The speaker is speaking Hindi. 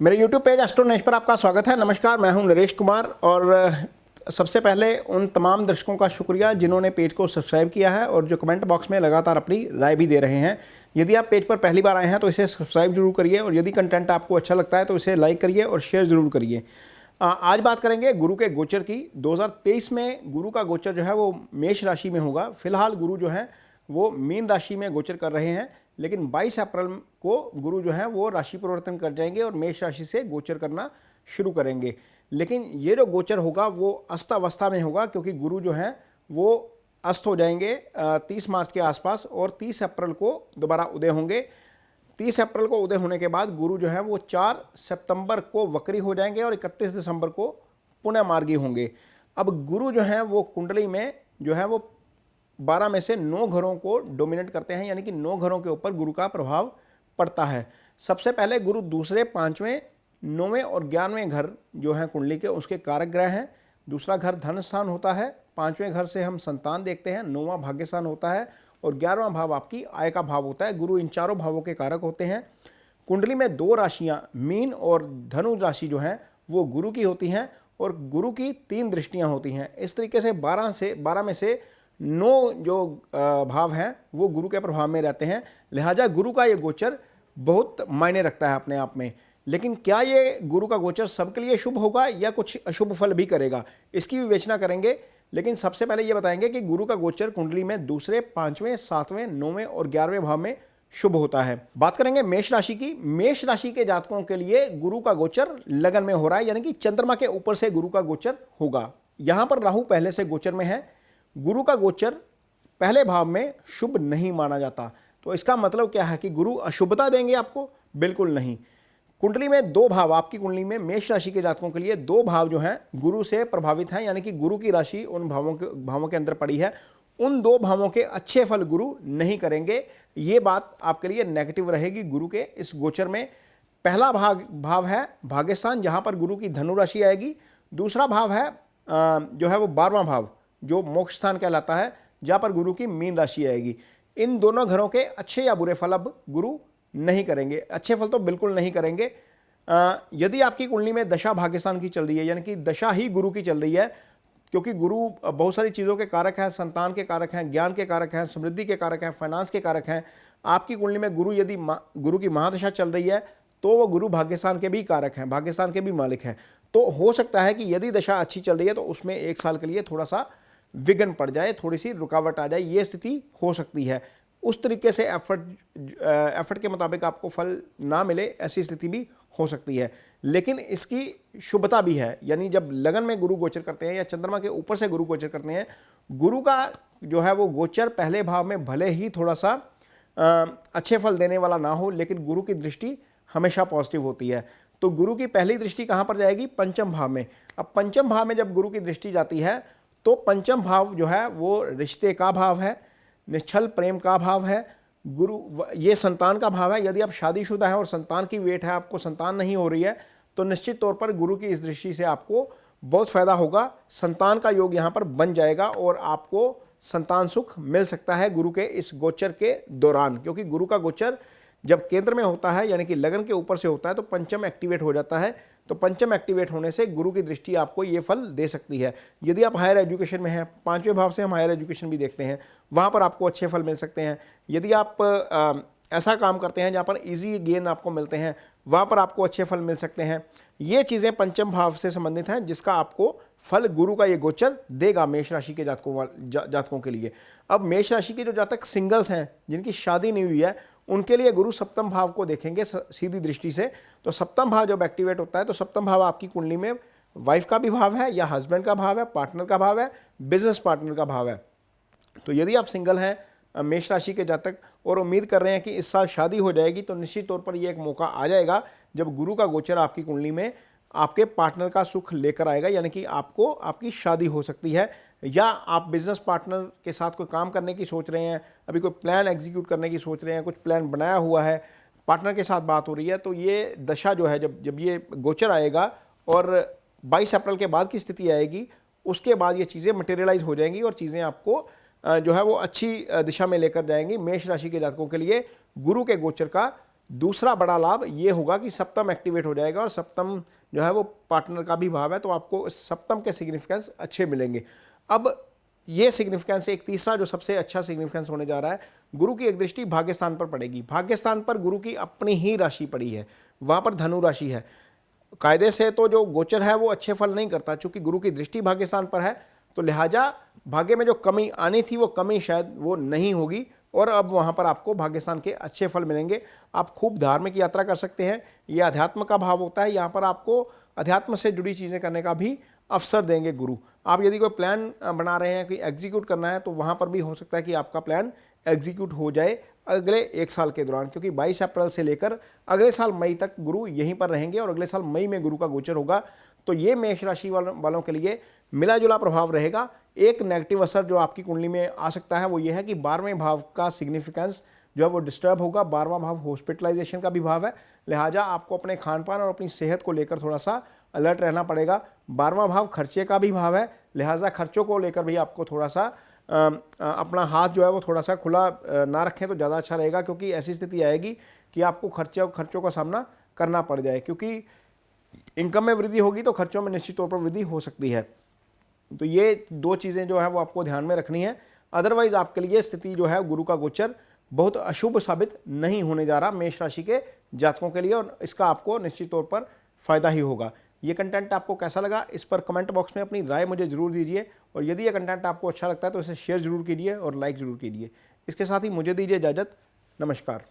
मेरे YouTube पेज एस्ट्रो नरेश पर आपका स्वागत है। नमस्कार, मैं हूं नरेश कुमार और सबसे पहले उन तमाम दर्शकों का शुक्रिया जिन्होंने पेज को सब्सक्राइब किया है और जो कमेंट बॉक्स में लगातार अपनी राय भी दे रहे हैं। यदि आप पेज पर पहली बार आए हैं तो इसे सब्सक्राइब जरूर करिए और यदि कंटेंट आपको अच्छा लगता है तो इसे लाइक करिए और शेयर जरूर करिए। आज बात करेंगे गुरु के गोचर की। 2023 में गुरु का गोचर जो है वो मेष राशि में होगा। फिलहाल गुरु जो है वो मीन राशि में गोचर कर रहे हैं, लेकिन 22 अप्रैल को गुरु जो है वो राशि परिवर्तन कर जाएंगे और मेष राशि से गोचर करना शुरू करेंगे। लेकिन ये जो गोचर होगा वो अस्त में होगा, क्योंकि गुरु जो है वो अस्त हो जाएंगे 30 मार्च के आसपास और 30 अप्रैल को दोबारा उदय होंगे। 30 अप्रैल को उदय होने के बाद गुरु जो है वो 4 सितंबर को वक्री हो जाएंगे और 31 दिसंबर को पुनः मार्गी होंगे। अब गुरु जो है वो कुंडली में जो है वो 12 में से 9 घरों को डोमिनेट करते हैं, यानी कि 9 घरों के ऊपर गुरु का प्रभाव पड़ता है। सबसे पहले गुरु दूसरे, 5वें, 9वें और 11वें घर जो हैं कुंडली के, उसके कारक ग्रह हैं। दूसरा घर धन स्थान होता है, 5वें घर से हम संतान देखते हैं, 9वां भाग्य स्थान होता है और 11वां भाव आपकी आय का भाव होता है। गुरु इन चारों भावों के कारक होते हैं। कुंडली में 2 राशियां मीन और धनु राशि जो हैं वो गुरु की होती हैं और गुरु की 3 दृष्टियां होती हैं। इस तरीके से 12 में से 9 जो भाव हैं वो गुरु के प्रभाव में रहते हैं। लिहाजा गुरु का ये गोचर बहुत मायने रखता है अपने आप में। लेकिन क्या ये गुरु का गोचर सबके लिए शुभ होगा या कुछ अशुभ फल भी करेगा, इसकी विवेचना करेंगे। लेकिन सबसे पहले ये बताएंगे कि गुरु का गोचर कुंडली में दूसरे, 5वें, 7वें, 9वें और 11वें भाव में शुभ होता है। बात करेंगे मेष राशि की। मेष राशि के जातकों के लिए गुरु का गोचर लगन में हो रहा है, यानी कि चंद्रमा के ऊपर से गुरु का गोचर होगा। यहां पर राहु पहले से गोचर में है। गुरु का गोचर पहले भाव में शुभ नहीं माना जाता, तो इसका मतलब क्या है कि गुरु अशुभता देंगे आपको? बिल्कुल नहीं। कुंडली में 2 भाव, आपकी कुंडली में मेष राशि के जातकों के लिए 2 भाव जो हैं गुरु से प्रभावित हैं, यानी कि गुरु की राशि उन भावों के अंदर पड़ी है। उन 2 भावों के अच्छे फल गुरु नहीं करेंगे। ये बात आपके लिए नेगेटिव रहेगी गुरु के इस गोचर में। पहला भाव है भाग्यस्थान, जहां पर गुरु की धनु राशि आएगी। दूसरा भाव है जो है वो 12वां भाव, जो मोक्ष स्थान कहलाता है, जहां पर गुरु की मीन राशि आएगी। इन दोनों घरों के अच्छे या बुरे फल अब गुरु नहीं करेंगे। अच्छे फल तो बिल्कुल नहीं करेंगे। यदि आपकी कुंडली में दशा भाग्यस्थान की चल रही है, यानी कि दशा ही गुरु की चल रही है, क्योंकि गुरु बहुत सारी चीज़ों के कारक हैं, संतान के कारक हैं, ज्ञान के कारक हैं, समृद्धि के कारक हैं, फाइनेंस के कारक हैं। आपकी कुंडली में गुरु यदि गुरु की महादशा चल रही है तो वो गुरु भाग्यस्थान के भी कारक हैं, भाग्यस्थान के भी मालिक हैं। तो हो सकता है कि यदि दशा अच्छी चल रही है तो उसमें 1 साल के लिए थोड़ा सा विघ्न पड़ जाए, थोड़ी सी रुकावट आ जाए, ये स्थिति हो सकती है। उस तरीके से एफर्ट के मुताबिक आपको फल ना मिले, ऐसी स्थिति भी हो सकती है। लेकिन इसकी शुभता भी है, यानी जब लगन में गुरु गोचर करते हैं या चंद्रमा के ऊपर से गुरु गोचर करते हैं, गुरु का जो है वो गोचर पहले भाव में भले ही थोड़ा सा अच्छे फल देने वाला ना हो, लेकिन गुरु की दृष्टि हमेशा पॉजिटिव होती है। तो गुरु की पहली दृष्टि कहाँ पर जाएगी? पंचम भाव में। अब पंचम भाव में जब गुरु की दृष्टि जाती है तो पंचम भाव जो है वो रिश्ते का भाव है, निश्चल प्रेम का भाव है। गुरु ये संतान का भाव है। यदि आप शादीशुदा है और संतान की वेट है, आपको संतान नहीं हो रही है, तो निश्चित तौर पर गुरु की इस दृष्टि से आपको बहुत फायदा होगा। संतान का योग यहाँ पर बन जाएगा और आपको संतान सुख मिल सकता है गुरु के इस गोचर के दौरान, क्योंकि गुरु का गोचर जब केंद्र में होता है, यानी कि लगन के ऊपर से होता है, तो पंचम एक्टिवेट हो जाता है। तो पंचम एक्टिवेट होने से गुरु की दृष्टि आपको ये फल दे सकती है। यदि आप हायर एजुकेशन में हैं, 5वें भाव से हम हायर एजुकेशन भी देखते हैं, वहाँ पर आपको अच्छे फल मिल सकते हैं। यदि आप ऐसा काम करते हैं जहाँ पर इजी गेन आपको मिलते हैं, वहाँ पर आपको अच्छे फल मिल सकते हैं। ये चीज़ें पंचम भाव से संबंधित हैं, जिसका आपको फल गुरु का ये गोचर देगा मेष राशि के जातकों के लिए। अब मेष राशि के जो जातक सिंगल्स हैं, जिनकी शादी नहीं हुई है, उनके लिए गुरु सप्तम भाव को देखेंगे सीधी दृष्टि से। तो सप्तम भाव जब एक्टिवेट होता है तो सप्तम भाव आपकी कुंडली में वाइफ का भी भाव है या हस्बैंड का भाव है, पार्टनर का भाव है, बिजनेस पार्टनर का भाव है। तो यदि आप सिंगल हैं मेष राशि के जातक और उम्मीद कर रहे हैं कि इस साल शादी हो जाएगी, तो निश्चित तौर पर ये एक मौका आ जाएगा जब गुरु का गोचर आपकी कुंडली में आपके पार्टनर का सुख लेकर आएगा, यानी कि आपको आपकी शादी हो सकती है। या आप बिजनेस पार्टनर के साथ कोई काम करने की सोच रहे हैं, अभी कोई प्लान एग्जीक्यूट करने की सोच रहे हैं, कुछ प्लान बनाया हुआ है, पार्टनर के साथ बात हो रही है, तो ये दशा जो है जब ये गोचर आएगा और 22 अप्रैल के बाद की स्थिति आएगी, उसके बाद ये चीज़ें मटेरियलाइज हो जाएंगी और चीज़ें आपको जो है वो अच्छी दिशा में लेकर जाएंगी। मेष राशि के जातकों के लिए गुरु के गोचर का दूसरा बड़ा लाभ ये होगा कि सप्तम एक्टिवेट हो जाएगा और सप्तम जो है वो पार्टनर का भी भाव है, तो आपको सप्तम के सिग्निफिकेंस अच्छे मिलेंगे। अब ये सिग्निफिकेंस, एक तीसरा जो सबसे अच्छा सिग्निफिकेंस होने जा रहा है, गुरु की एक दृष्टि भाग्य स्थान पर पड़ेगी। भाग्य स्थान पर गुरु की अपनी ही राशि पड़ी है, वहाँ पर धनु राशि है। कायदे से तो जो गोचर है वो अच्छे फल नहीं करता, चूंकि गुरु की दृष्टि भाग्य स्थान पर है, तो लिहाजा भाग्य में जो कमी आनी थी वो कमी शायद वो नहीं होगी और अब वहाँ पर आपको भाग्य स्थान के अच्छे फल मिलेंगे। आप खूब धार्मिक यात्रा कर सकते हैं, ये अध्यात्म का भाव होता है, यहाँ पर आपको अध्यात्म से जुड़ी चीज़ें करने का भी अवसर देंगे गुरु। आप यदि कोई प्लान बना रहे हैं कि एग्जीक्यूट करना है, तो वहाँ पर भी हो सकता है कि आपका प्लान एग्जीक्यूट हो जाए अगले 1 साल के दौरान, क्योंकि 22 अप्रैल से लेकर अगले साल मई तक गुरु यहीं पर रहेंगे और अगले साल मई में गुरु का गोचर होगा। तो ये मेष राशि वालों के लिए मिला जुला प्रभाव रहेगा। एक नेगेटिव असर जो आपकी कुंडली में आ सकता है वो ये है कि 12वें भाव का सिग्निफिकेंस जो है वो डिस्टर्ब होगा। 12वां भाव हॉस्पिटलाइजेशन का भी भाव है, लिहाजा आपको अपने खान पान और अपनी सेहत को लेकर थोड़ा सा अलर्ट रहना पड़ेगा। 12वां भाव खर्चे का भी भाव है, लिहाजा खर्चों को लेकर भी आपको थोड़ा सा अपना हाथ जो है वो थोड़ा सा खुला ना रखें तो ज़्यादा अच्छा रहेगा, क्योंकि ऐसी स्थिति आएगी कि आपको खर्चों का सामना करना पड़ जाए। क्योंकि इनकम में वृद्धि होगी तो खर्चों में निश्चित तौर पर वृद्धि हो सकती है। तो ये 2 चीज़ें जो है वो आपको ध्यान में रखनी है। अदरवाइज आपके लिए स्थिति जो है गुरु का गोचर बहुत अशुभ साबित नहीं होने जा रहा मेष राशि के जातकों के लिए, और इसका आपको निश्चित तौर पर फायदा ही होगा। ये कंटेंट आपको कैसा लगा, इस पर कमेंट बॉक्स में अपनी राय मुझे जरूर दीजिए, और यदि ये कंटेंट आपको अच्छा लगता है तो इसे शेयर जरूर कीजिए और लाइक जरूर कीजिए। इसके साथ ही मुझे दीजिए इजाज़त। नमस्कार।